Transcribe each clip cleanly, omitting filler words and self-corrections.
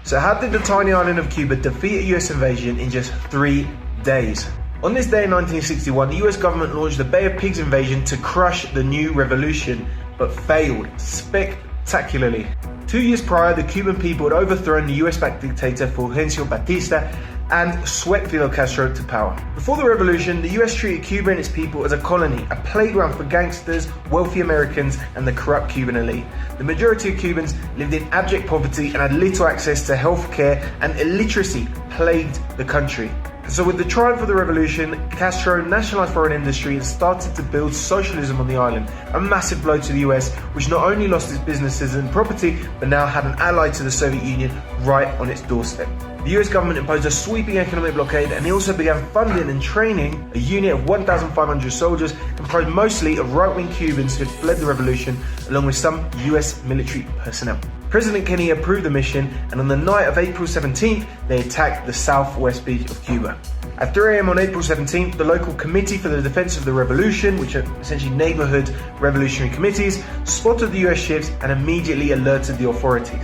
So how did the tiny island of Cuba defeat a US invasion in just 3 days? On this day in 1961, the US government launched the Bay of Pigs invasion to crush the new revolution, but failed spectacularly. 2 years prior, the Cuban people had overthrown the US-backed dictator Fulgencio Batista and swept Fidel Castro to power. Before the revolution, the US treated Cuba and its people as a colony, a playground for gangsters, wealthy Americans, and the corrupt Cuban elite. The majority of Cubans lived in abject poverty and had little access to health care, and illiteracy plagued the country. So with the triumph of the revolution, Castro nationalized foreign industry and started to build socialism on the island, a massive blow to the US, which not only lost its businesses and property, but now had an ally to the Soviet Union right on its doorstep. The US government imposed a sweeping economic blockade, and it also began funding and training a unit of 1,500 soldiers, composed mostly of right-wing Cubans who had fled the revolution, along with some US military personnel. President Kennedy approved the mission, and on the night of April 17th, they attacked the southwest beach of Cuba. At 3 a.m. on April 17th, the local Committee for the Defense of the Revolution, which are essentially neighborhood revolutionary committees, spotted the US ships and immediately alerted the authorities.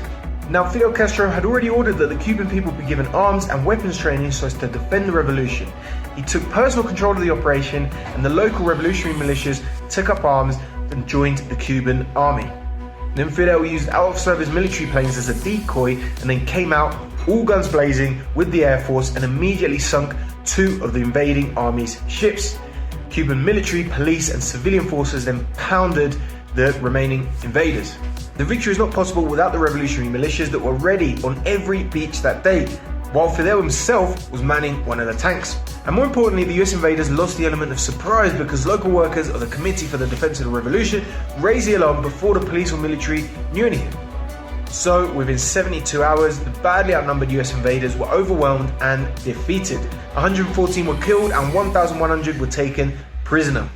Now, Fidel Castro had already ordered that the Cuban people be given arms and weapons training so as to defend the revolution. He took personal control of the operation, and the local revolutionary militias took up arms and joined the Cuban army. Then Fidel used out-of-service military planes as a decoy and then came out, all guns blazing, with the Air Force and immediately sunk 2 of the invading army's ships. Cuban military, police and civilian forces then pounded the remaining invaders. The victory is not possible without the revolutionary militias that were ready on every beach that day, while Fidel himself was manning one of the tanks. And more importantly, the US invaders lost the element of surprise because local workers of the Committee for the Defense of the Revolution raised the alarm before the police or military knew anything. So within 72 hours, the badly outnumbered US invaders were overwhelmed and defeated. 114 were killed and 1,100 were taken prisoner.